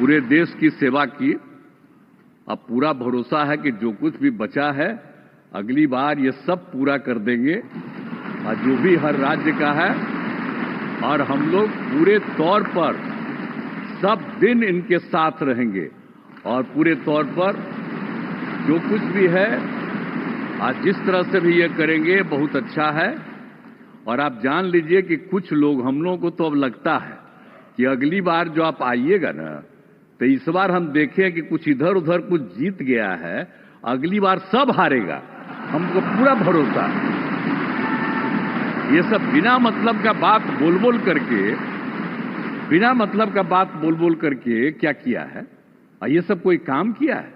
पूरे देश की सेवा की। अब पूरा भरोसा है कि जो कुछ भी बचा है अगली बार ये सब पूरा कर देंगे, और जो भी हर राज्य का है, और हम लोग पूरे तौर पर सब दिन इनके साथ रहेंगे। और पूरे तौर पर जो कुछ भी है आज जिस तरह से भी ये करेंगे बहुत अच्छा है। और आप जान लीजिए कि कुछ लोग, हम लोगों को तो अब लगता है कि अगली बार जो आप आइएगा ना, तो इस बार हम देखें कि कुछ इधर उधर कुछ जीत गया है, अगली बार सब हारेगा, हमको पूरा भरोसा है। ये सब बिना मतलब का बात बोल बोल करके, बिना मतलब का बात बोल बोल करके क्या किया है? और ये सब कोई काम किया है?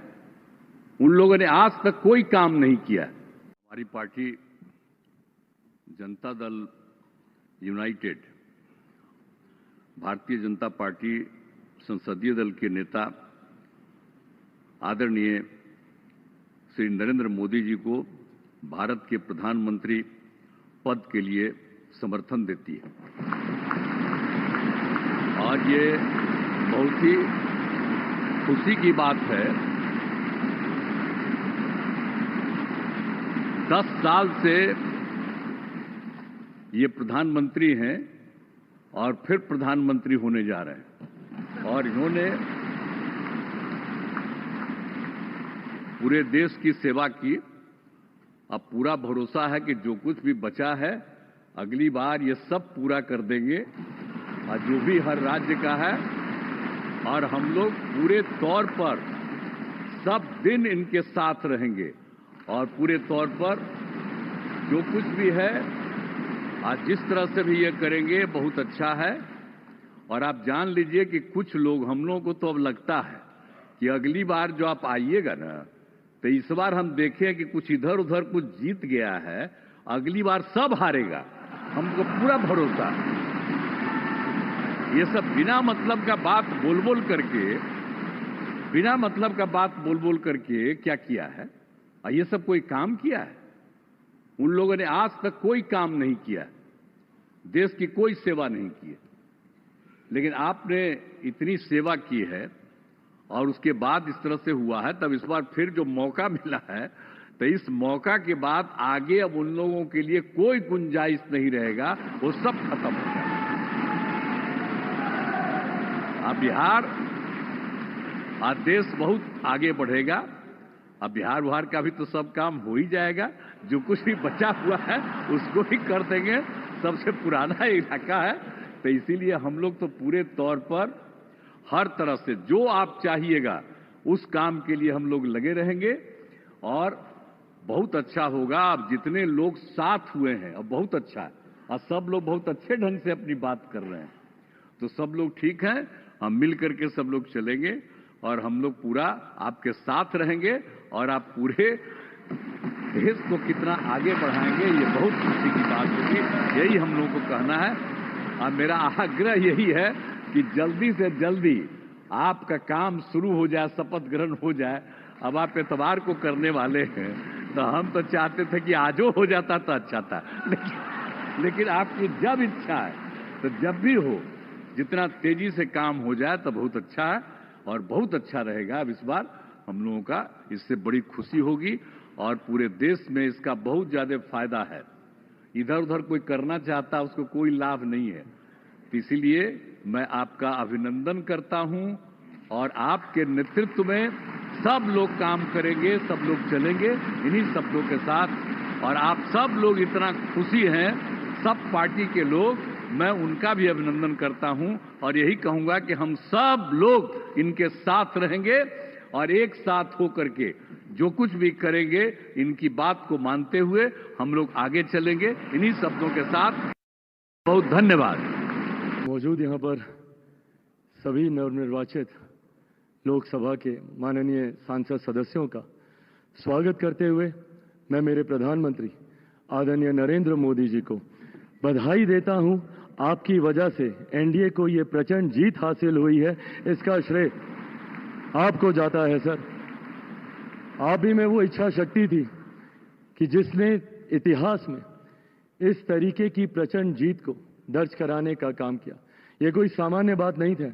उन लोगों ने आज तक कोई काम नहीं किया। हमारी party Janata Dal United, Bharatiya Janata party संसदीय दल के नेता आदरणीय श्री नरेंद्र मोदी जी को भारत के प्रधानमंत्री पद के लिए समर्थन देती है। और ये बहुत ही खुशी की बात है। 10 साल से ये प्रधानमंत्री हैं और फिर प्रधानमंत्री होने जा रहे हैं, और इन्होंने पूरे देश की सेवा की। अब पूरा भरोसा है कि जो कुछ भी बचा है अगली बार ये सब पूरा कर देंगे, और जो भी हर राज्य का है, और हम लोग पूरे तौर पर सब दिन इनके साथ रहेंगे। और पूरे तौर पर जो कुछ भी है आज जिस तरह से भी ये करेंगे बहुत अच्छा है। और आप जान लीजिए कि कुछ लोग, हम लोगों को तो अब लगता है कि अगली बार जो आप आइएगा ना, तो इस बार हम देखें कि कुछ इधर उधर कुछ जीत गया है, अगली बार सब हारेगा, हमको पूरा भरोसा है। ये सब बिना मतलब का बात बोल बोल करके, बिना मतलब का बात बोल बोल करके क्या किया है? और ये सब कोई काम किया है? उन लोगों ने आज तक कोई काम नहीं किया, देश की कोई सेवा नहीं की है। लेकिन आपने इतनी सेवा की है और उसके बाद इस तरह से हुआ है, तब इस बार फिर जो मौका मिला है, तो इस मौका के बाद आगे अब उन लोगों के लिए कोई गुंजाइश नहीं रहेगा, वो सब खत्म हो जाएगा। अब बिहार, आज देश बहुत आगे बढ़ेगा। अब बिहार का भी तो सब काम हो ही जाएगा। जो कुछ भी बचा हुआ है उसको ही कर देंगे। सबसे पुराना इलाका है, तो इसीलिए हम लोग तो पूरे तौर पर हर तरह से जो आप चाहिएगा उस काम के लिए हम लोग लगे रहेंगे। और बहुत अच्छा होगा। अब जितने लोग साथ हुए हैं अब बहुत अच्छा है, और सब लोग बहुत अच्छे ढंग से अपनी बात कर रहे हैं, तो सब लोग ठीक हैं। हम मिल करके सब लोग चलेंगे और हम लोग पूरा आपके साथ रहेंगे, और आप पूरे देश को कितना आगे बढ़ाएंगे ये बहुत खुशी की बात होगी। यही हम लोगों को कहना है, और मेरा आग्रह यही है कि जल्दी से जल्दी आपका काम शुरू हो जाए, शपथ ग्रहण हो जाए। अब आप इतवार को करने वाले हैं, तो हम तो चाहते थे कि आजो हो जाता तो अच्छा था, लेकिन आपकी जब इच्छा है तो जब भी हो, जितना तेजी से काम हो जाए तो बहुत अच्छा है और बहुत अच्छा रहेगा। अब इस बार हम लोगों का इससे बड़ी खुशी होगी और पूरे देश में इसका बहुत ज्यादा फायदा है। इधर उधर कोई करना चाहता उसको कोई लाभ नहीं है। तो इसीलिए मैं आपका अभिनंदन करता हूं, और आपके नेतृत्व में सब लोग काम करेंगे, सब लोग चलेंगे इन्हीं शब्दों के साथ। और आप सब लोग इतना खुशी हैं, सब पार्टी के लोग, मैं उनका भी अभिनंदन करता हूं, और यही कहूंगा कि हम सब लोग इनके साथ रहेंगे और एक साथ होकर के जो कुछ भी करेंगे इनकी बात को मानते हुए हम लोग आगे चलेंगे। इन्हीं शब्दों के साथ बहुत धन्यवाद। मौजूद यहाँ पर सभी नवनिर्वाचित लोकसभा के माननीय सांसद सदस्यों का स्वागत करते हुए मैं मेरे प्रधानमंत्री आदरणीय नरेंद्र मोदी जी को बधाई देता हूं। आपकी वजह से एनडीए को ये प्रचंड जीत हासिल हुई है, इसका श्रेय आपको जाता है सर। आप ही में वो इच्छा शक्ति थी कि जिसने इतिहास में इस तरीके की प्रचंड जीत को दर्ज कराने का काम किया। ये कोई सामान्य बात नहीं था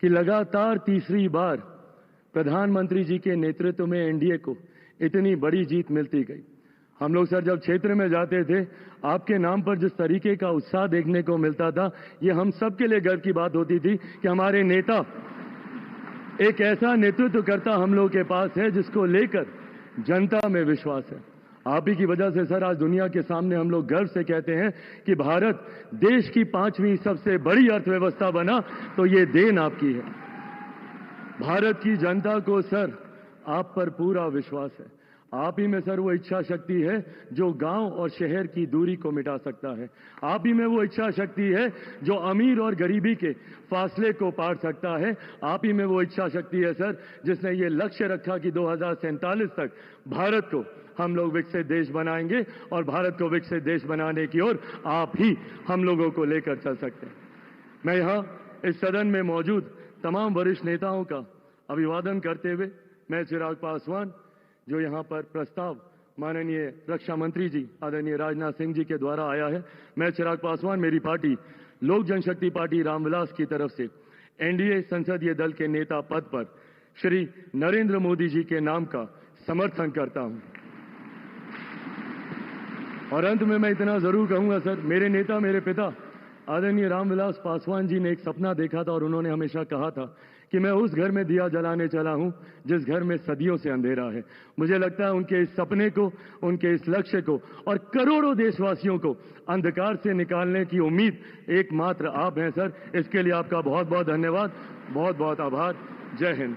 कि लगातार तीसरी बार प्रधानमंत्री जी के नेतृत्व में एनडीए को इतनी बड़ी जीत मिलती गई। हम लोग सर जब क्षेत्र में जाते थे, आपके नाम पर जिस तरीके का उत्साह देखने को मिलता था, ये हम सबके लिए गर्व की बात होती थी कि हमारे नेता, एक ऐसा नेतृत्वकर्ता हम लोग के पास है जिसको लेकर जनता में विश्वास है। आप ही की वजह से सर आज दुनिया के सामने हम लोग गर्व से कहते हैं कि भारत देश की 5वीं सबसे बड़ी अर्थव्यवस्था बना, तो ये देन आपकी है। भारत की जनता को सर आप पर पूरा विश्वास है। आप ही में सर वो इच्छा शक्ति है जो गांव और शहर की दूरी को मिटा सकता है। आप ही में वो इच्छा शक्ति है जो अमीर और गरीबी के फासले को पार सकता है। आप ही में वो इच्छा शक्ति है सर जिसने ये लक्ष्य रखा कि 2047 तक भारत को हम लोग विकसित देश बनाएंगे, और भारत को विकसित देश बनाने की ओर आप ही हम लोगों को लेकर चल सकते हैं। मैं यहाँ इस सदन में मौजूद तमाम वरिष्ठ नेताओं का अभिवादन करते हुए मैं चिराग पासवान, जो यहाँ पर प्रस्ताव माननीय रक्षा मंत्री जी आदरणीय राजनाथ सिंह जी के द्वारा आया है, मैं चिराग पासवान मेरी पार्टी लोक जनशक्ति पार्टी रामविलास की तरफ से एनडीए संसदीय दल के नेता पद पर श्री नरेंद्र मोदी जी के नाम का समर्थन करता हूं। और अंत में मैं इतना जरूर कहूंगा सर, मेरे नेता मेरे पिता आदरणीय रामविलास पासवान जी ने एक सपना देखा था और उन्होंने हमेशा कहा था कि मैं उस घर में दिया जलाने चला हूं जिस घर में सदियों से अंधेरा है। मुझे लगता है उनके इस सपने को, उनके इस लक्ष्य को और करोड़ों देशवासियों को अंधकार से निकालने की उम्मीद एकमात्र आप हैं सर। इसके लिए आपका बहुत बहुत धन्यवाद, बहुत बहुत आभार। जय हिंद।